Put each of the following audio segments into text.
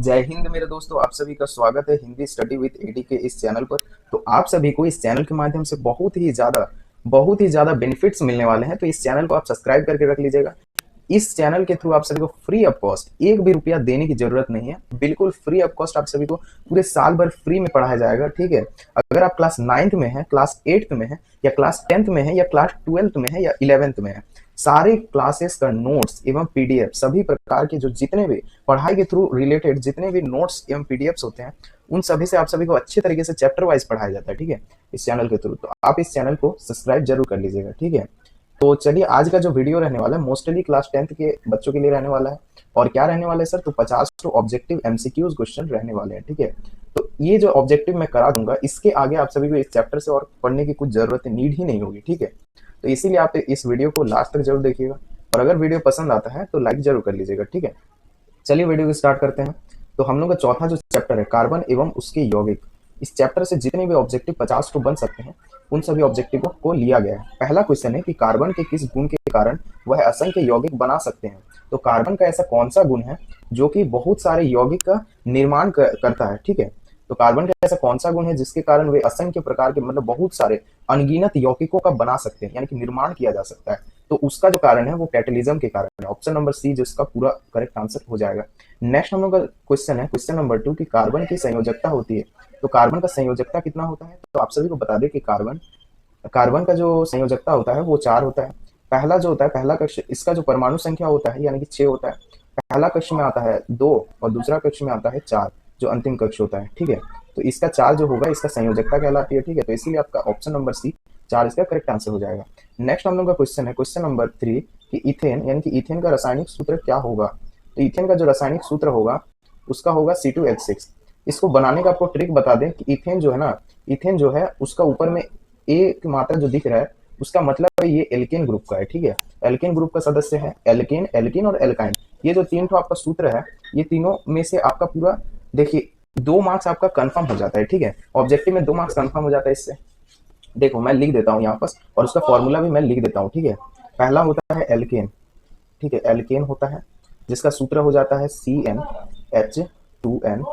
जय हिंद मेरे दोस्तों, आप सभी का स्वागत है हिंदी स्टडी विद एडी के इस चैनल पर। तो आप सभी को इस चैनल के माध्यम से बहुत ही ज़्यादा बेनिफिट्स मिलने वाले हैं। तो इस चैनल को आप सब्सक्राइब करके रख लीजिएगा। इस चैनल के थ्रू आप सभी को फ्री ऑफ कॉस्ट एक भी रुपया देने की जरूरत नहीं है। बिल्कुल फ्री ऑफ कॉस्ट आप सभी को पूरे साल भर फ्री में पढ़ाया जाएगा। ठीक है, अगर आप क्लास 9th में है, क्लास 8th में है, या क्लास 10th में है, या क्लास 12th में है, या 11th में है, सारे क्लासेस का नोट्स एवं पीडीएफ सभी प्रकार के जो जितने भी पढ़ाई के थ्रू रिलेटेड जितने भी नोट्स एवं पीडीएफ्स होते हैं, उन सभी से आप सभी को अच्छे तरीके से चैप्टर वाइज पढ़ाया जाता है। ठीक है, इस चैनल के थ्रू। तो आप इस चैनल को सब्सक्राइब जरूर कर लीजिएगा। ठीक है, तो चलिए आज का जो वीडियो रहने वाला है मोस्टली क्लास 10th के बच्चों के लिए रहने वाला है। और क्या रहने वाला है सर? तो 50 तो ऑब्जेक्टिव एमसीक्यूज क्वेश्चन रहने वाले हैं। ठीक है, तो ये जो ऑब्जेक्टिव मैं करा दूंगा, इसके आगे आप सभी को इस चैप्टर से और पढ़ने की कुछ जरूरत नीड ही नहीं होगी। ठीक है, तो इसीलिए आप इस वीडियो को लास्ट तक जरूर देखिएगा, और अगर वीडियो पसंद आता है तो लाइक जरूर कर लीजिएगा। ठीक है, चलिए वीडियो को स्टार्ट करते हैं। तो हम लोग का चौथा जो चैप्टर है कार्बन एवं उसके यौगिक, इस चैप्टर से जितने भी ऑब्जेक्टिव 50 को बन सकते हैं, उन सभी ऑब्जेक्टिव को लिया गया है। पहला क्वेश्चन है कि कार्बन के किस गुण के कारण वह असंख्य यौगिक बना सकते हैं। तो कार्बन का ऐसा कौन सा गुण है जो कि बहुत सारे यौगिक का निर्माण करता है। ठीक है, तो कार्बन का ऐसा कौन सा गुण है जिसके कारण वे असंख्य प्रकार के मतलब बहुत सारे अनगिनत यौगिकों का बना सकते हैं, यानी कि निर्माण किया जा सकता है। तो उसका जो कारण है वो कैटेलिज्म के कारण है। ऑप्शन नंबर सी जिसका पूरा करेक्ट आंसर हो जाएगा। नेक्स्ट हम लोग का क्वेश्चन है क्वेश्चन नंबर 2 कि कार्बन की संयोजकता होती है। तो कार्बन का संयोजकता कितना होता है? तो आप सभी को बता दें कि कार्बन का जो संयोजकता होता है वो 4 होता है। पहला जो होता है, पहला कक्ष, इसका जो परमाणु संख्या होता है यानी कि 6 होता है। पहला कक्ष में आता है 2 और दूसरा कक्ष में आता है 4, जो अंतिम कक्ष होता है। ठीक है, तो इसका 4 जो होगा इसका संयोजकता कहलाती है। ठीक है, तो इसीलिए आपका ऑप्शन नंबर सी 4 इसका करेक्ट आंसर हो जाएगा। नेक्स्ट हम लोग का क्वेश्चन है क्वेश्चन नंबर 3 कि इथेन यानी कि इथेन का रासायनिक सूत्र क्या होगा। तो इथेन का जो रासायनिक सूत्र होगा उसका होगा C2H6। इसको बनाने का आपको ट्रिक बता दें कि इथेन जो है ना, इथेन जो है उसका ऊपर में ए की मात्रा जो दिख रहा है उसका मतलब है ये एल्केन ग्रुप का है। ठीक है, एल्केन ग्रुप का सदस्य है एल्केन, एल्किन और एल्काइन। ये जो 3 आपका सूत्र है, ये तीनों में से आपका पूरा देखिए 2 मार्क्स आपका कंफर्म हो जाता है। ठीक है, ऑब्जेक्टिव में 2 मार्क्स कंफर्म हो जाता है इससे। देखो मैं लिख देता हूँ यहाँ पर, और उसका फॉर्मूला भी मैं लिख देता हूँ। ठीक है, पहला होता है एल्केन। ठीक है, एल्केन होता है जिसका सूत्र हो जाता है CnH2n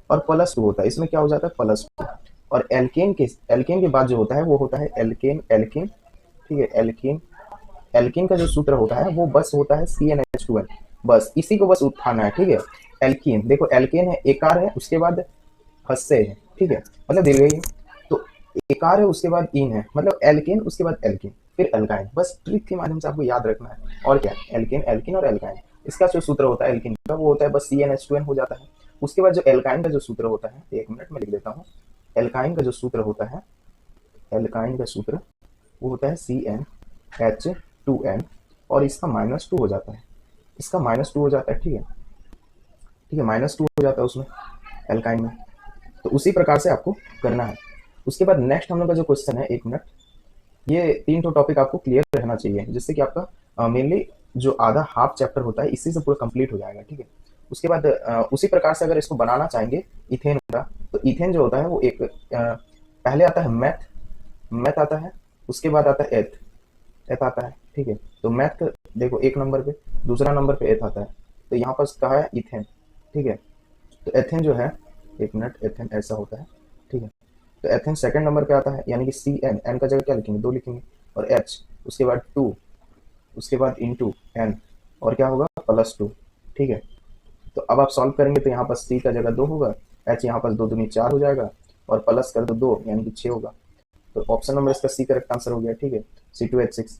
और +2 होता है, इसमें क्या हो जाता है +2। और एल्केन के बाद जो होता है वो होता है एल्केन एल्किन। ठीक है, एल्किन एल्किन का जो सूत्र होता है वो बस होता है CnH2n। बस इसी को बस उठाना है। ठीक है, एल्किन देखो एल्केन है, एकार है, उसके बाद हस्से है। ठीक है, मतलब दीर्घई है। तो एकार है उसके बाद इन है, मतलब एल्केन उसके बाद एल्किन फिर एल्काइन। बस ट्रिक के माध्यम से आपको याद रखना है। और क्या, एल्केन एल्किन और एल्काइन। इसका जो सूत्र होता है एल्किन का वो होता है बस CnH2n हो जाता है। उसके बाद जो एल्काइन का जो सूत्र होता है, 1 मिनट में लिख देता हूँ। एल्काइन का जो सूत्र होता है, एल्काइन का सूत्र वो होता है CnH2n और इसका -2 हो जाता है, इसका -2 हो जाता है। ठीक है, ठीक है, -2 हो जाता है उसमें एल्काइन में। तो उसी प्रकार से आपको करना है। उसके बाद नेक्स्ट हम लोग का जो क्वेश्चन है, 1 मिनट, ये 3 टॉपिक आपको क्लियर रहना चाहिए जिससे कि आपका मेनली जो आधा हाफ चैप्टर होता है इसी से पूरा कंप्लीट हो जाएगा। ठीक है, उसके बाद उसी प्रकार से अगर इसको बनाना चाहेंगे इथेन का, तो इथेन जो होता है वो एक पहले आता है मैथ, मैथ आता है, उसके बाद आता है एथ आता है। ठीक है, तो मैथ देखो 1 नंबर पे, दूसरा नंबर पे एथ आता है। तो यहाँ पर कहा है इथेन। ठीक है, तो एथेन जो है, 1 मिनट, एथेन ऐसा होता है। ठीक है, तो एथेन सेकंड नंबर पे आता है, यानी कि CN, एन का जगह क्या लिखेंगे 2 लिखेंगे, और H उसके बाद 2, उसके बाद इंटू N और क्या होगा +2। ठीक है, तो अब आप सॉल्व करेंगे तो यहाँ पर C का जगह 2 होगा, H यहाँ पर 2 दूनी 4 हो जाएगा, और प्लस कर दो 2 यानी कि 6 होगा। तो ऑप्शन नंबर इसका सी करेक्ट आंसर हो गया। ठीक है, C2H6।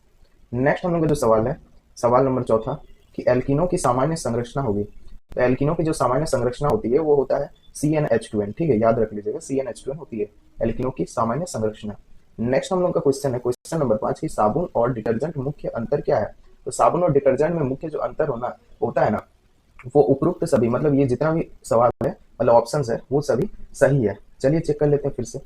नेक्स्ट हम लोग का जो सवाल है, सवाल नंबर 4 कि एल्किनों की सामान्य संरचना होगी। तो एल्किनों की जो सामान्य संरचना होती है वो होता है CnH2n। ठीक है, याद रख लीजिएगा CnH2n होती है एल्किनों की सामान्य संरचना। नेक्स्ट हम लोग का क्वेश्चन है क्वेश्चन नंबर 5 की साबुन और डिटर्जेंट मुख्य अंतर क्या है। तो साबुन और डिटर्जेंट में मुख्य जो अंतर होता है ना, वो उपरोक्त सभी, मतलब ये जितना भी सवाल है मतलब ऑप्शंस है वो सभी सही है। चलिए चेक कर लेते हैं फिर से।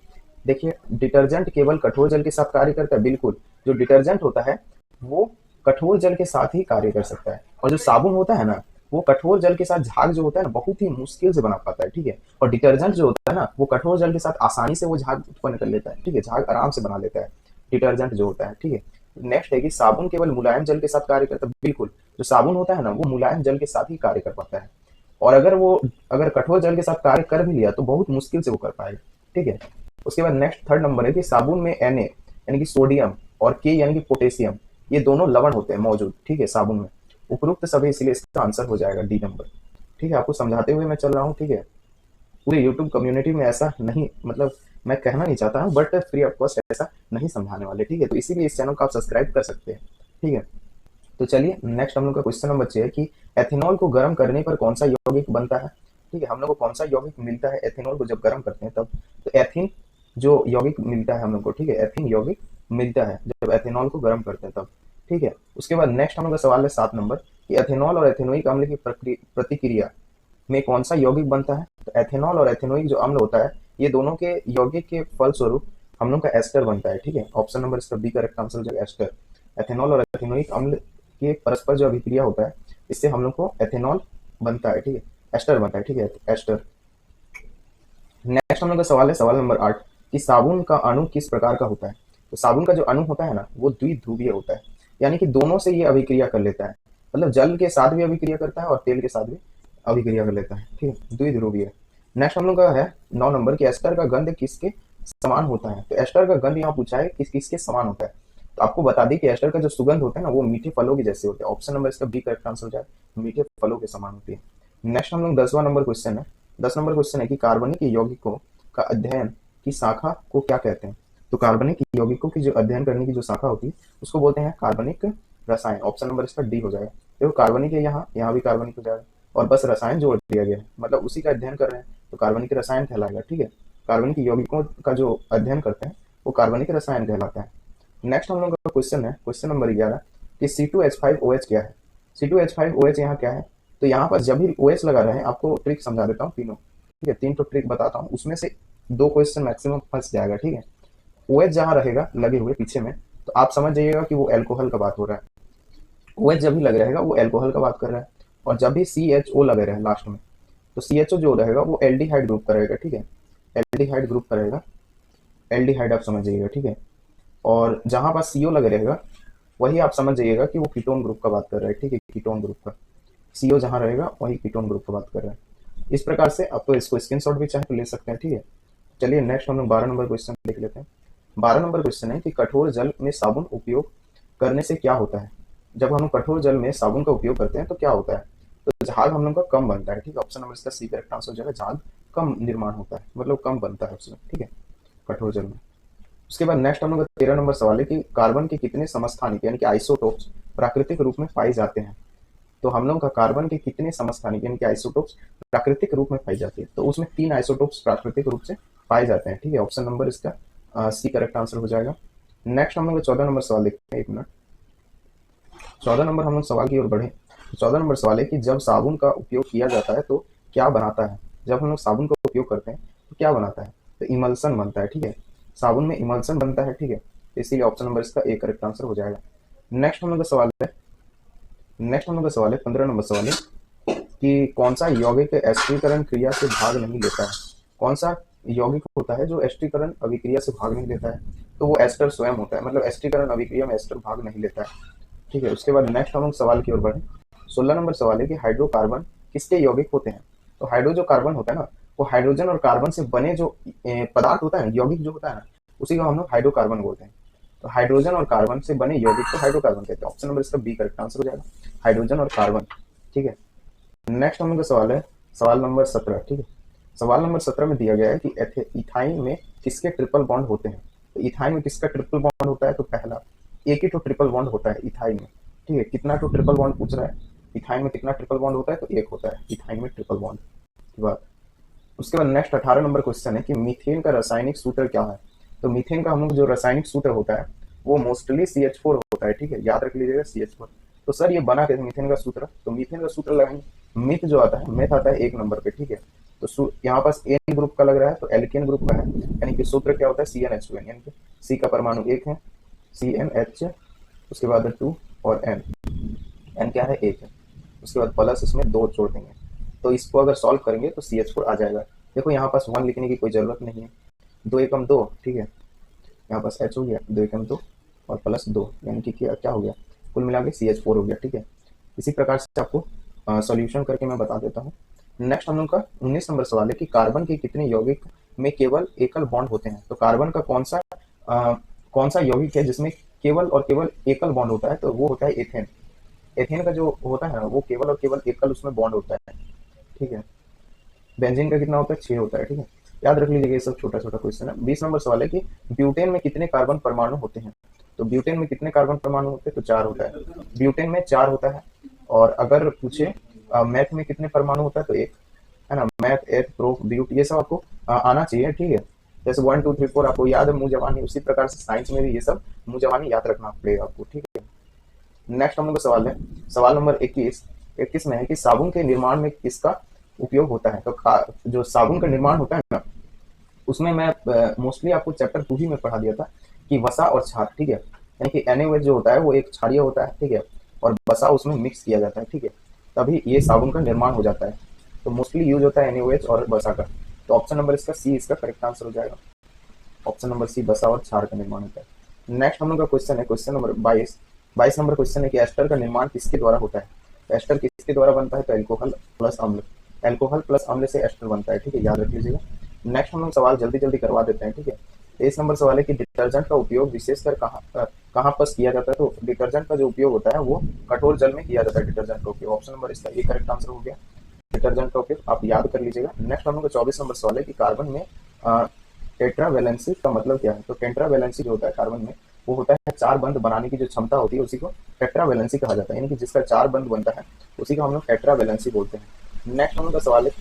देखिए डिटर्जेंट केवल कठोर जल के साथ कार्य करता है, बिल्कुल। जो डिटर्जेंट होता है वो कठोर जल के साथ ही कार्य कर सकता है, और जो साबुन होता है ना वो कठोर जल के साथ झाग जो होता है ना बहुत ही मुश्किल से बना पाता है। ठीक है, और डिटर्जेंट जो होता है ना वो कठोर जल के साथ आसानी से वो झाग उत्पन्न कर लेता है। ठीक है, झाग आराम से बना लेता है डिटर्जेंट जो होता है। ठीक है, नेक्स्ट है कि साबुन केवल मुलायम जल के साथ कार्य करता है, बिल्कुल। जो साबुन होता है ना वो मुलायम जल के साथ ही कार्य कर पाता है। और अगर कठोर जल के साथ कार्य कर भी लिया तो बहुत मुश्किल से वो कर पाएगा, ठीक है। उसके बाद नेक्स्ट थर्ड नंबर है कि साबुन में Na यानी कि सोडियम और K यानी कि पोटेशियम, ये दोनों लवण होते हैं मौजूद, ठीक है, साबुन में। उपरोक्त सभी, इसलिए इसका आंसर हो जाएगा डी नंबर, ठीक है। आपको समझाते हुए मैं चल रहा हूँ, ठीक है। पूरे यूट्यूब कम्युनिटी में ऐसा नहीं, मतलब मैं कहना नहीं चाहता हूँ, बट फ्री ऑफ कॉस्ट ऐसा नहीं समझाने वाले, ठीक है। तो इसीलिए इस चैनल को आप सब्सक्राइब कर सकते हैं, ठीक है। तो चलिए नेक्स्ट हम लोग का क्वेश्चन नंबर 6 है कि एथेनॉल को गर्म करने पर कौन सा यौगिक बनता है, ठीक है। हम लोग को कौन सा यौगिक मिलता है एथेनॉल को जब गर्म करते हैं तब? तो एथिन जो यौगिक मिलता है हम लोग को, ठीक है, एथिन यौगिक मिलता है जब एथेनॉल को गर्म करते हैं तब, ठीक है। उसके बाद नेक्स्ट हम लोग का सवाल है 7 नंबर कि एथेनॉल और एथेनोइक अम्ल की प्रतिक्रिया में कौन सा यौगिक बनता है? तो एथेनॉल और एथेनोइक जो अम्ल होता है, ये दोनों के यौगिक के फलस्वरूप हम लोग का एस्टर बनता है, ठीक है। ऑप्शन नंबर इसका बी करेक्ट आंसर हो जाएगा, एस्टर। एथेनॉल और एथेनोइक अम्ल के परस्पर जो अभिक्रिया होता है, इससे हम लोग को एथेनॉल बनता है, ठीक है, एस्टर बनता है, ठीक है, एस्टर। नेक्स्ट हम लोग का सवाल है सवाल नंबर 8 कि साबुन का अणु किस प्रकार का होता है? तो साबुन का जो अणु होता है ना, वो द्विध्रुवीय होता है, यानी कि दोनों से ये अभिक्रिया कर लेता है, मतलब जल के साथ भी अभिक्रिया करता है और तेल के साथ भी अभिक्रिया कर लेता है, ठीक है, द्विध्रुवीय। नेक्स्ट हम लोग का है 9 नंबर कि एस्टर का गंध किसके समान होता है? तो एस्टर का गंध यहाँ पूछा है किस किसके समान होता है। तो आपको बता दें कि एस्टर का जो सुगंध होता है ना, वो मीठे फलों के जैसे होते हैं। ऑप्शन नंबर इसका बी करेक्ट आंसर हो जाए, मीठे फलों के समान होती है। नेक्स्ट हम लोग 10वां नंबर क्वेश्चन है, 10 नंबर क्वेश्चन है कि कार्बनिक यौगिकों का अध्ययन की शाखा को क्या कहते हैं? तो कार्बनिक यौगिकों की जो अध्ययन करने की जो शाखा होती है उसको बोलते हैं कार्बनिक रसायन। ऑप्शन नंबर इसका डी हो जाएगा। देखो कार्बनिक है, यहाँ भी कार्बनिक हो जाएगा और बस रसायन जोड़ दिया गया है, मतलब उसी का अध्ययन कर रहे हैं तो कार्बनिक रसायन कहलाएगा, ठीक है। कार्बनिक यौगिकों का जो अध्ययन करते हैं वो कार्बनिक रसायन कहलाता है। नेक्स्ट हम लोग का क्वेश्चन है क्वेश्चन नंबर 11 कि C2H5OH क्या है? C2H5OH यहाँ क्या है? तो यहाँ पर जब भी OH लगा रहे हैं, आपको ट्रिक समझा देता हूँ तीनों, ठीक है, 3 तो ट्रिक बताता हूँ, उसमें से 2 क्वेश्चन मैक्सिमम फंस जाएगा, ठीक है। OH जहाँ रहेगा लगे हुए पीछे में, तो आप समझ जाइएगा कि वो एल्कोहल का बात हो रहा है। OH जब भी लगे रहेगा वो एल्कोहल का बात कर रहा है, और जब भी CHO लगे रहे लास्ट में, तो CHO जो रहेगा वो एल्डिहाइड ग्रुप का रहेगा, ठीक है, एल्डिहाइड ग्रुप का रहेगा, एल्डिहाइड आप समझ जाइएगा, ठीक है। और जहां पर CO लगे रहेगा वही आप समझ जाइएगा कि वो कीटोन ग्रुप का बात कर रहा है, ठीक है, कीटोन ग्रुप का। CO जहां रहेगा वही कीटोन ग्रुप का बात कर रहा है। इस प्रकार से आप तो इसको स्क्रीनशॉट भी चाहे तो ले सकते हैं, ठीक है। चलिए नेक्स्ट हम लोग 12 नंबर क्वेश्चन देख लेते हैं। 12 नंबर क्वेश्चन है कि कठोर जल में साबुन उपयोग करने से क्या होता है? जब हम कठोर जल में साबुन का उपयोग करते हैं तो क्या होता है? तो झाग हम लोग का कम बनता है, ठीक है। ऑप्शन नंबर इसका सी करेक्ट आंसर हो जाएगा, झाग कम निर्माण होता है, मतलब कम बनता है उसमें, ठीक है, कठोर जल में। उसके बाद नेक्स्ट हम लोग 13 नंबर सवाल है कि कार्बन के कितने समस्थानिक यानी कि आइसोटोप्स प्राकृतिक रूप में पाई जाते हैं? तो हम लोग का कार्बन के कितने समस्थानिक यानी कि आइसोटोप्स प्राकृतिक रूप में पाई जाती है? तो उसमें 3 आइसोटोप्स प्राकृतिक रूप से पाए जाते हैं, ठीक है। ऑप्शन नंबर इसका सी करेक्ट आंसर हो जाएगा। नेक्स्ट हम लोग 14 नंबर सवाल देखते हैं, 1 मिनट। 14 नंबर हम लोग सवाल की ओर बढ़े। 14 नंबर सवाल है कि जब साबुन का उपयोग किया जाता है तो क्या बनाता है? जब हम लोग साबुन का उपयोग करते हैं तो क्या बनाता है? तो इमल्सन बनता है, ठीक है, साबुन में इमल्सन बनता है, ठीक है। इसीलिए ऑप्शन नंबर इसका ए करेक्ट आंसर हो जाएगा। नेक्स्ट हम लोग का सवाल है 15 नंबर सवाल है कि कौन सा यौगिक एस्टरीकरण क्रिया से भाग नहीं लेता है? कौन सा यौगिक होता है जो एस्टरीकरण अभिक्रिया से भाग नहीं लेता है? तो वो एस्टर स्वयं होता है, मतलब एस्टरीकरण अभिक्रिया में एस्टर भाग नहीं लेता है, ठीक है। उसके बाद नेक्स्ट हम लोग सवाल की ओर बढ़े। 16 नंबर सवाल है कि हाइड्रोकार्बन किसके यौगिक होते हैं? तो हाइड्रो जो कार्बन होता है ना, वो हाइड्रोजन और कार्बन से बने जो पदार्थ होता है, यौगिक जो होता है ना, उसी को हम लोग हाइड्रोकार्बन बोलते हैं। तो हाइड्रोजन और कार्बन से बने यौगिक को हाइड्रोकार्बन कहते हैं। ऑप्शन नंबर इसका बी करेक्ट आंसर हो जाएगा, हाइड्रोजन और कार्बन, ठीक है। नेक्स्ट हम लोग का सवाल है सवाल नंबर 17, ठीक है। सवाल नंबर 17 में दिया गया है कि इथाइन में किसके ट्रिपल बॉन्ड होते हैं? तो इथाइन में किसका ट्रिपल बॉन्ड होता है? तो पहला एक ही तो ट्रिपल बॉन्ड होता है इथाइन में, ठीक है। कितना तो ट्रिपल बॉन्ड पूछ रहा है, इथाइन में कितना ट्रिपल बॉन्ड होता है? तो एक होता है इथाइन में ट्रिपल बॉन्ड की बात। उसके बाद नेक्स्ट 18 नंबर क्वेश्चन है कि मीथेन का रासायनिक सूत्र क्या है? तो मीथेन का हम लोग जो रासायनिक सूत्र होता है वो मोस्टली CH4 होता है, ठीक है, याद रख लीजिएगा CH4। तो सर ये बना कैसे मीथेन का सूत्र? तो मीथेन का सूत्र लगाएंगे, मिथ जो आता है, मेथ आता है 1 नंबर पे, ठीक है। तो यहाँ पास एन ग्रुप का लग रहा है तो एल्केन ग्रुप का है, यानी कि सूत्र क्या होता है CnH2n, यानी कि सी का परमाणु 1 है, CnH, उसके बाद 2 और n क्या है 1 है, उसके बाद प्लस इसमें 2 जोड़ देंगे। तो इसको अगर सॉल्व करेंगे तो CH4 आ जाएगा। देखो यहाँ पास 1 लिखने की कोई जरूरत नहीं है, 2 एकम 2, ठीक है, यहाँ पास H हो गया, 2 एकम 2 और प्लस 2, यानी कि क्या हो गया, कुल मिला के CH4 हो गया, ठीक है। इसी प्रकार से आपको सॉल्यूशन करके मैं बता देता हूँ। नेक्स्ट हम लोग का 19 नंबर सवाल है कि कार्बन के कितने यौगिक में केवल एकल बॉन्ड होते हैं। तो कार्बन का कौन सा यौगिक है जिसमें केवल और केवल एकल बॉन्ड होता है, तो वो होता है एथेन। एथेन का जो होता है ना वो केवल और केवल एकल उसमें बॉन्ड होता है, ठीक है। बेंजीन का कितना होता है, 6 होता है, ठीक है। याद रख लीजिएगा, ये सब छोटा छोटा क्वेश्चन है। 20 नंबर सवाल है कि ब्यूटेन में कितने कार्बन परमाणु होते हैं। तो ब्यूटेन में कितने कार्बन परमाणु होते हैं, तो 4 होता है। ब्यूटेन में 4 होता है। और अगर पूछे मैथ में कितने परमाणु होता है, तो एक, है ना। मैथ, एथ, प्रो, ब्यूट, ये सब आपको आना चाहिए, ठीक है। जैसे 1 2 3 4 आपको याद है मुंह जवानी, उसी प्रकार से साइंस में भी ये सब मुंह जवानी याद रखना पड़ेगा आपको, ठीक है। नेक्स्ट हम लोग का सवाल है, सवाल नंबर 21 में है कि साबुन के निर्माण में किसका उपयोग होता है। तो जो साबुन का निर्माण होता है ना, उसमें मैं मोस्टली आपको चैप्टर 2 ही में पढ़ा दिया था कि वसा और छार, ठीक है। यानी कि NaOH जो होता है वो एक क्षारीय होता है, ठीक है, और वसा उसमें मिक्स किया जाता है, ठीक है, तभी ये साबुन का निर्माण हो जाता है। तो मोस्टली यूज होता है NaOH और वसा का। तो ऑप्शन नंबर इसका सी इसका करेक्ट आंसर हो जाएगा। ऑप्शन नंबर सी, वसा और क्षार का निर्माण होता है। नेक्स्ट हम लोग का क्वेश्चन है, क्वेश्चन नंबर 22 नंबर क्वेश्चन है कि एस्टर का निर्माण किसके द्वारा होता है। तो एस्टर किसके द्वारा बनता है, तो एल्कोहल प्लस अम्ल। एल्कोहल प्लस अम्ल से एस्टर बनता है, ठीक है, याद रख लीजिएगा। नेक्स्ट हम लोग सवाल जल्दी जल्दी करवा देते हैं, ठीक है। 23 नंबर सवाल है कि डिटर्जेंट का उपयोग विशेषकर कहाँ पर किया जाता है। तो डिटर्जेंट का जो उपयोग होता है वो कठोर जल में किया जाता है, डिटर्जेंट का उपयोग। ऑप्शन नंबर इसका ये करेक्ट आंसर हो गया, डिटर्जेंट का उपयोग आप याद कर लीजिएगा। नेक्स्ट हम लोग का 24 नंबर सवाल है कि कार्बन में टेट्रावैलेंसी का मतलब क्या है। तो टेट्रावैलेंसी जो होता है कार्बन में, वो होता है 4 बंध बनाने की जो क्षमता होती है उसी को टेट्रावैलेंसी कहा जाता है। यानी कि जिसका 4 बंध बनता है उसी को हम लोग टेट्रावैलेंसी बोलते हैं। नेक्स्ट हम लोग का सवाल है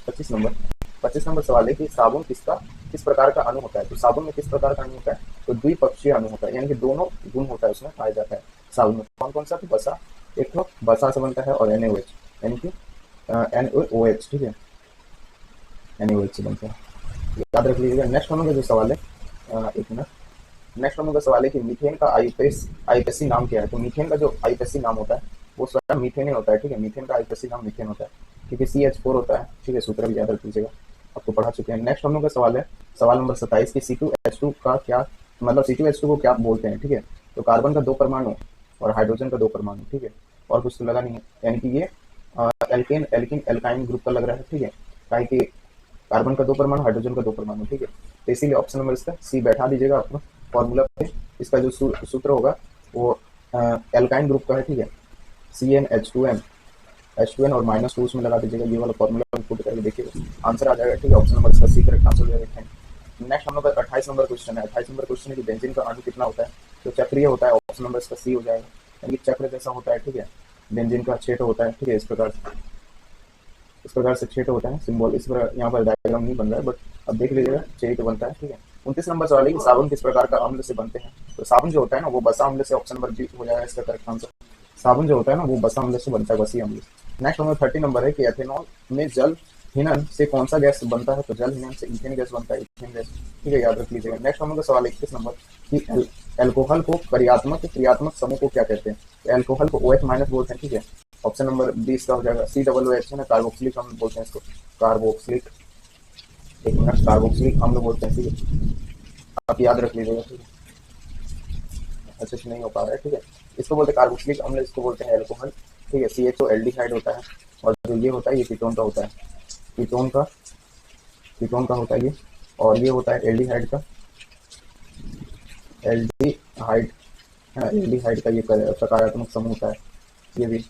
25 नंबर सवाल है कि साबुन किस प्रकार का अणु होता है। तो साबुन में किस प्रकार का अणु होता है, तो द्विपक्षीय अणु होता है, यानी कि दोनों गुण होता है उसमें पाया जाता है साबुन में। कौन कौन सा, तो बसा, एक तो बसा से बनता है, और NaOH, यानी कि NaOH, ठीक है, NaOH से बनता है, याद रख लीजिएगा। नेक्स्ट हम लोग का जो सवाल है, एक मिनट। नेक्स्ट हम लोग का सवाल है कि मीथेन का आईपीएसी नाम क्या है। तो मीथेन का जो आईपीएसी नाम होता है वो स्वयं मीथेन ही होता है, ठीक है। मीथेन का आईपीएसी नाम मीथेन होता है, क्योंकि CH4 होता है, ठीक है। सूत्र भी याद रख लीजिएगा, आपको पढ़ा चुके हैं। नेक्स्ट हम लोग का सवाल है, सवाल नंबर 27 की C2H2 का क्या मतलब, C2H2 को क्या बोलते हैं, ठीक है। तो कार्बन का 2 परमाणु और हाइड्रोजन का 2 परमाणु, ठीक है, और कुछ तो लगा नहीं है, यानी कि ये एल्केन एल्किन एल्काइन ग्रुप का लग रहा है, ठीक है। काहे कि कार्बन का 2 परमाणु, हाइड्रोजन का 2 परमाणु, ठीक है। तो इसीलिए ऑप्शन नंबर इसका सी बैठा दीजिएगा अपना फॉर्मूला पे। इसका जो सूत्र होगा वो एल्काइन ग्रुप का है, ठीक है, CnH2n और -2 उसमें लगा दीजिएगा। ये वाला फॉर्मूला पुट करके देखिएगा, आंसर आ जाएगा, ठीक है। ऑप्शन नंबर इसका सी करेक्ट आंसर हो जाएगा। नेक्स्ट हम लोग का 28 नंबर क्वेश्चन है। 28 नंबर क्वेश्चन है कि बेंजीन का अणु कितना होता है। तो चक्रीय होता है, ऑप्शन नंबर इसका सी हो जाएगा, यानी चक्र जैसा होता है, ठीक है। बेंजीन का 6 होता है, ठीक है, इस प्रकार से 6 होता है सिंबल। इस पर यहाँ पर डायग्राम नहीं बन रहा है, बट अब देख लीजिएगा 6 बनता है, ठीक है। 29 नंबर सवाल है कि साबुन किस प्रकार का अम्ल से बनते हैं। तो साबुन जो होता है ना वो बसा अम्ल से, ऑप्शन नंबर बी हो जाएगा इसका करेक्ट आंसर। साबुन जो होता है ना वो बसा अम्ल से बनता है, बसी अम्ल। नेक्स्ट नंबर 30 नंबर है कि एथेनॉल में जल हीनन से कौन सा गैस बनता है। तो जल हीनन से इथेन गैस बनता है, इथेन गैस, ठीक है, याद रख लीजिएगा। नेक्स्ट नंबर का सवाल 31 नंबर कि एल्कोहल को क्रियात्मक समूह को क्या कहते हैं। तो एल्कोहल को OH माइनस बोलते हैं, ठीक है। ऑप्शन नंबर 20 का हो जाएगा, COOH है ना, कार्बोक्सिलिक अम्ल बोलते हैं इसको, कार्बोक्सिलिक, एक मिनट, कार्बोक्सिलिक अम्ल बोलते हैं, ठीक है, आप याद रख लीजिएगा, ठीक है। अच्छे से नहीं हो पा रहा है, ठीक है। इसको बोलते हैं कार्बोक्सिलिक अम्ल, इसको बोलते हैं एल्कोहल, ठीक है। CHO एल्डिहाइड होता है, और जो ये होता है ये कीटोन का होता है, कीटोन का होता है ये, और ये होता है एल्डिहाइड का, एल्डिहाइड, एल्डिहाइड का ये सकारात्मक समूह होता है, ये भी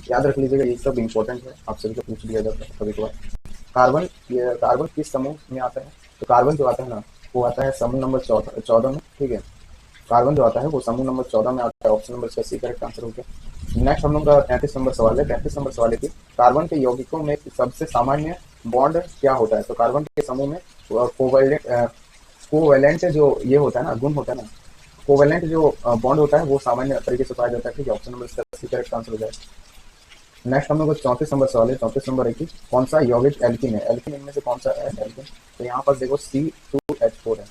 याद रख लीजिएगा। ये सब इंपॉर्टेंट है, आप सभी को पूछ लिया जाता है कभी कभार। कार्बन किस समूह में आता है। तो कार्बन जो आता है ना वो आता है समूह नंबर 14 में, ठीक है। कार्बन जो आता है वो समूह नंबर 14 में आता है, ऑप्शन नंबर इसका सी करेक्ट आंसर हो गया। नेक्स्ट हम लोग का 33 नंबर सवाल है। 33 नंबर सवाल है कि कार्बन के यौगिकों में सबसे सामान्य बॉन्ड क्या होता है। तो कार्बन के समूह में कोवैलेंट जो ये होता है ना, गुण होता है ना, कोवैलेंट जो बॉन्ड होता है वो सामान्य तरीके से पाया जाता है, ठीक है। ऑप्शन नंबर इसका सी करेक्ट आंसर हो जाएगा। नेक्स्ट हम लोग को 34 नंबर सवाल है। 34 नंबर है कि कौन सा यौगिक एल्किन है। एल्किन इनमें से कौन सा है एल्किन। तो यहाँ पर देखो C2H4 है,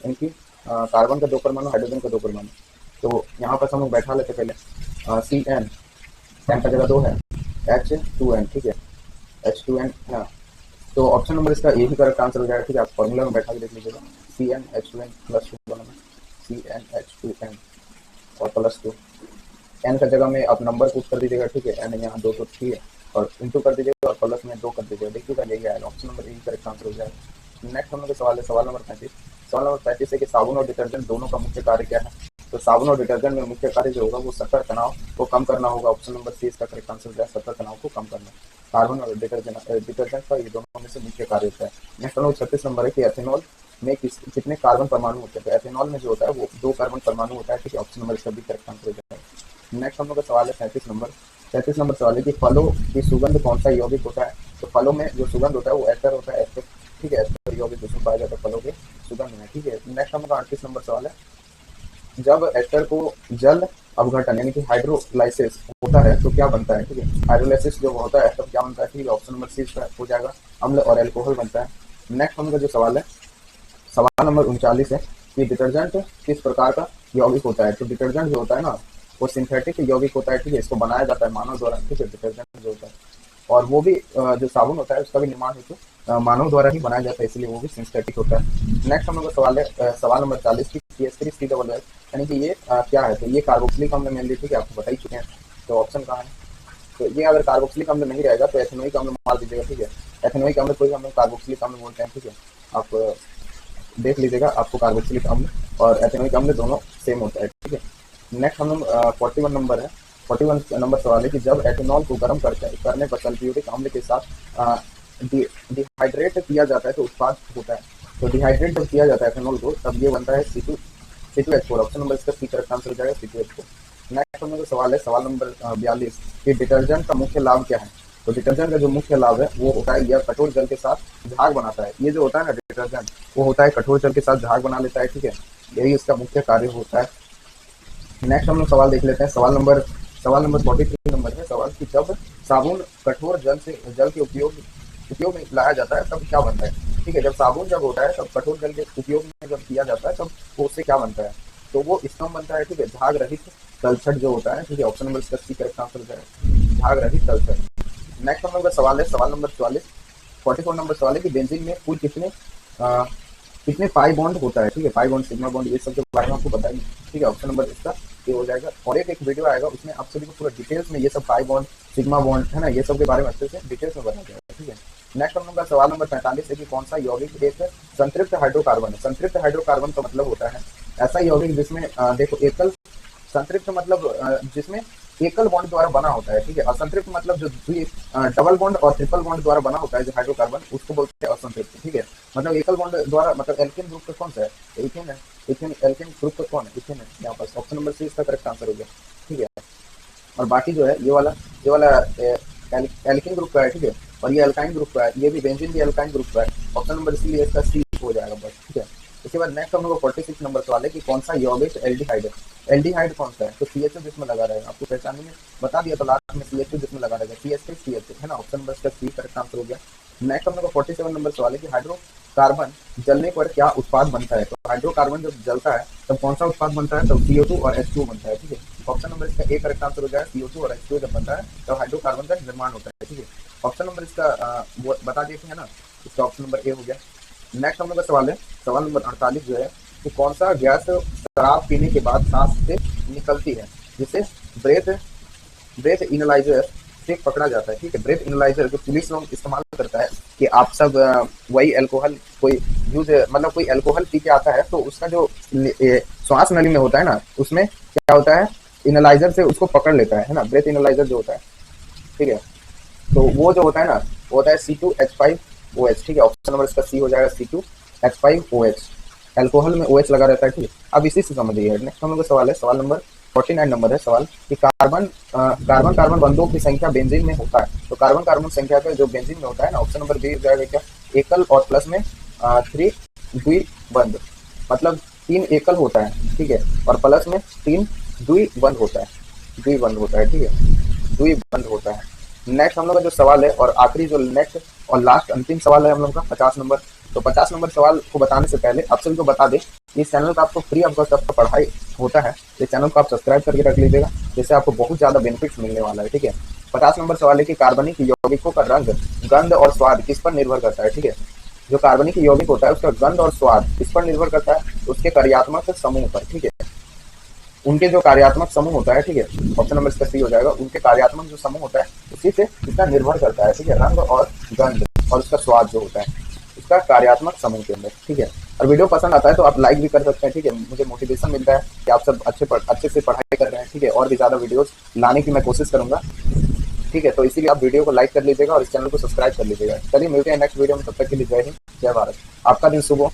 यानी कार्बन का 2 परमाणु, हाइड्रोजन का 2 परमाणु। तो यहाँ पर हम लोग बैठा लेते पहले CN, एन का जगह 2 है, H2N, ठीक है, H2N ना। तो ऑप्शन नंबर इसका ए ही करेक्ट आंसर हो जाएगा, ठीक है। आप फॉर्मूला में बैठा के देख लीजिएगा, CnH2n+2 बनाना, CnH2n और +2। एन का जगह में आप नंबर पुट कर दीजिएगा, ठीक है। एन यहाँ 2 तो ठीक है, और इंटू कर दीजिएगा और प्लस में 2 कर दीजिएगा, देखिएगा यही आएगा, option number A correct answer हो जाएगा। नेक्स्ट हम लोग का सवाल है सवाल नंबर 35। सवाल नंबर 35 है कि साबुन और डिटर्जेंट दोनों का मुख्य कार्य क्या है। तो साबुन और डिटर्जेंट में मुख्य कार्य जो होगा वो सतह तनाव को कम करना होगा, ऑप्शन नंबर सी इसका करेक्ट आंसर है, सतह तनाव को कम करना। कार्बन और डिटर्जेंट का ये दोनों में से मुख्य कार्य होता है। नेक्स्ट हम लोग 36 नंबर है कि एथेनॉल में कितने कार्बन परमाणु होते हैं। तो एथेनॉल में जो होता है वो 2 कार्बन परमाणु होता है, ठीक है, ऑप्शन नंबर इसका भी करेक्ट आंसर हो जाएगा। नेक्स्ट हम लोग का सवाल है 37 नंबर सवाल है कि फलों की सुगंध कौन सा यौगिक होता है। तो फलों में जो सुगंध होता है वो एस्टर होता है, एस्टर, ठीक है, एस्टर यौगिक उसमें पाया जाता है फलों के सुगंध में, ठीक है। नेक्स्ट हम लोग 38 नंबर सवाल है, जब एस्टर को जल अपघटन यानी कि हाइड्रोलाइसिस होता है तो क्या बनता है, ठीक है। हाइड्रोलाइसिस जो होता है तब क्या बनता है, ठीक है, ऑप्शन नंबर सी हो जाएगा, अम्ल और एल्कोहल बनता है। नेक्स्ट हम लोग का जो सवाल है सवाल नंबर 39 है कि डिटर्जेंट किस प्रकार का यौगिक होता है। तो डिटर्जेंट जो होता है ना वो सिंथेटिक यौगिक होता है, ठीक है, इसको बनाया जाता है मानव द्वारा, ठीक है, डिटर्जेंट जो होता है। और वो भी जो साबुन होता है उसका भी निर्माण हेतु मानव द्वारा ही बनाया जाता है, इसलिए वो भी सिंथेटिक होता है। नेक्स्ट हम लोग का सवाल है सवाल नंबर 40 की CH3COO यानी कि ये क्या है। तो ये कार्बोक्सिलिक अम्ल मेनली, ठीक है, आपको बता ही चुके हैं। तो ऑप्शन कहाँ है, तो ये अगर कार्बोक्सिलिक अम्ल नहीं रहेगा तो एथेनोइक अम्ल मार दीजिएगा, ठीक है। एथेनोइक अम्ल को ही हम लोग कार्बोक्सिलिक अम्ल बोलते हैं, ठीक है, आप देख लीजिएगा, आपको कार्बोक्सिलिक अम्ल और एथेनोइक अम्ल दोनों सेम होता है, ठीक है। नेक्स्ट हम लोग 41 नंबर है, 41 नंबर सवाल है कि जब एथेनॉल को गर्म करने पर सल्फ्यूरिक अम्ल के साथ डिहाइड्रेट किया जाता है तो उत्पाद होता है। तो डिहाइड्रेट जब किया जाता है एथेनॉल को तब ये बनता है C2H4, ऑप्शन नंबर इसका सी करेक्ट आंसर हो जाएगा, C2H4। नेक्स्ट हम लोग का सवाल है सवाल नंबर 42 कि डिटर्जेंट का मुख्य लाभ क्या है। तो डिटर्जेंट का जो मुख्य लाभ है वो होता है यह कठोर जल के साथ झाग बनाता है। ये जो होता है ना डिटर्जेंट वो होता है कठोर जल के साथ झाग बना लेता है, ठीक है, यही इसका मुख्य कार्य होता है। नेक्स्ट हम लोग सवाल देख लेते हैं सवाल नंबर 43 नंबर है सवाल कि जब साबुन कठोर जल के उपयोग में लाया जाता है तब क्या बनता है, ठीक है। जब साबुन जब होता है तब कठोर जल के उपयोग में जब किया जाता है तब वो उससे क्या बनता है, तो वो स्तंभ बनता है, ठीक है, झाग रहित तलछट जो होता है, ठीक है, option number C correct answer हो जाएगा, झाग रहित तलछट। नेक्स्ट हम लोग का सवाल है सवाल नंबर 44 नंबर सवाल है कि बेंजीन में कुल कितने पाई बॉन्ड होता है, ठीक है, पाई बॉन्ड, सिग्मा बॉन्ड, ये सब के बारे में आपको बताइए, ठीक है, ऑप्शन नंबर इसका ये हो जाएगा। और एक वीडियो आएगा उसमें आप सभी को पूरा डिटेल्स में ये सब पाई बॉन्ड, सिग्मा बॉन्ड है ना, ये सब के बारे में अच्छे से डिटेल्स में बताया जाएगा, ठीक है। नेक्स्ट हम लोग का सवाल नंबर 45 है कि कौन सा यौगिक एक संतृप्त हाइड्रोकार्बन है। संतृप्त हाइड्रोकार्बन का मतलब होता है ऐसा यौगिक जिसमें देखो एकल, संतृप्त मतलब जिसमें एकल बॉन्ड द्वारा बना होता है, ठीक है। असंतृप्त मतलब जो डबल बॉन्ड और ट्रिपल बॉन्ड द्वारा बना होता है जो हाइड्रोकार्बन उसको बोलते हैं असंतृप्त, ठीक है। मतलब एकल बॉन्ड द्वारा मतलब एल्केन ग्रुप का कौन सा है, एथेन है, एल्केन ग्रुप का कौन है, एथेन है यहाँ पर, ऑप्शन नंबर सी इसका करेक्ट आंसर हो गया, ठीक है। और बाकी जो है ये वाला एल्केन ग्रुप का है, ठीक है, और ये अल्काइन ग्रुप का है, ये भी बेंजीन भी अल्काइन ग्रुप का है, ऑप्शन नंबर इसलिए इसका सी हो जाएगा बस, ठीक है। इसके बाद नेक्स्ट हम लोग 46 नंबर सवाल है कि कौन सा यौगिक एल्डिहाइड है। एल्डिहाइड कौन सा है, तो CHO जिसमें लगा रहेगा, आपको पहचानने में बता दिया, तो लास्ट में CHO जिसमें लगा रहेगा, CH3CHO है ना, ऑप्शन नंबर इसका सी करेक्ट आंसर हो गया। नेक्स्ट हम लोग 47 नंबर सवाल है कि हाइड्रोकार्बन जलने पर क्या उत्पाद बनता है। तो हाइड्रोकार्बन जब जलता है तब कौन सा उत्पाद बनता है, तब CO2 और H2 बनता है, ठीक है, ऑप्शन नंबर इसका ए करेक्ट आंसर हो जाएगा, CO2 और H2 जब बनता है तब हाइड्रोकार्बन का निर्माण होता है, ठीक है, ऑप्शन नंबर इसका वो बता देते हैं ना, इसका ऑप्शन नंबर ए हो गया। नेक्स्ट हम लोग का सवाल है सवाल नंबर 48 जो है कि कौन सा गैस शराब पीने के बाद सांस से निकलती है जिसे ब्रेथ इनलाइजर से पकड़ा जाता है, ठीक है। ब्रेथ इनलाइजर जो पुलिस लोग इस्तेमाल करता है कि आप सब वही अल्कोहल कोई मतलब कोई अल्कोहल पी के आता है तो उसका जो श्वास नली में होता है ना उसमें क्या होता है, इनलाइजर से उसको पकड़ लेता है ना, ब्रेथ इनलाइजर जो होता है, ठीक है। तो वो जो होता है ना वो होता है C2H5OH, ठीक है, ऑप्शन नंबर इसका सी हो जाएगा, C2H5OH, अल्कोहल में OH लगा रहता है, ठीक है। अब इसी से समझिए। नेक्स्ट हम लोग का सवाल है सवाल नंबर 49 नंबर है सवाल कि कार्बन बंधों की संख्या बेंजीन में होता है। तो कार्बन संख्या का जो बेंजीन में होता है ना, ऑप्शन नंबर बी हो जाएगा क्या, एकल और प्लस में 3 द्विबंध, मतलब 3 एकल होता है, ठीक है, और प्लस में 3 द्विबंध होता है, ठीक है, द्विबंध होता है। नेक्स्ट हम लोग का जो सवाल है और आखिरी जो नेक्स्ट और लास्ट अंतिम सवाल है हम लोग का 50 नंबर। तो 50 नंबर सवाल को बताने से पहले आप सभी को बता दें इस चैनल का आपको फ्री ऑफ कॉस्ट आपका पढ़ाई होता है, इस चैनल को आप सब्सक्राइब करके रख लीजिएगा, जिससे आपको बहुत ज्यादा बेनिफिट्स मिलने वाला है, ठीक है। 50 नंबर सवाल है कि कार्बनिक यौगिकों का रंग, गंध और स्वाद किस पर निर्भर करता है, ठीक है। जो कार्बनिक यौगिक होता है उसका गंध और स्वाद किस पर निर्भर करता है, उसके कार्यात्मक समूह पर, ठीक है। उनके जो कार्यात्मक समूह होता है, ठीक है, ऑप्शन नंबर इसका सी हो जाएगा। उनके कार्यात्मक जो समूह होता है उसी से इसका निर्भर करता है, ठीक है, रंग और गंध और उसका स्वाद जो होता है उसका कार्यात्मक समूह के अंदर, ठीक है। और वीडियो पसंद आता है तो आप लाइक भी कर सकते हैं, ठीक है, मुझे मोटिवेशन मिलता है कि आप सब अच्छे से पढ़ाई कर रहे हैं, ठीक है, और भी ज़्यादा वीडियोस लाने की मैं कोशिश करूंगा, ठीक है। तो इसीलिए आप वीडियो को लाइक कर लीजिएगा और इस चैनल को सब्सक्राइब कर लीजिएगा। चलिए मिलते हैं नेक्स्ट वीडियो में, तब तक के लिए जय हिंद, जय भारत। आपका दिन शुभ हो।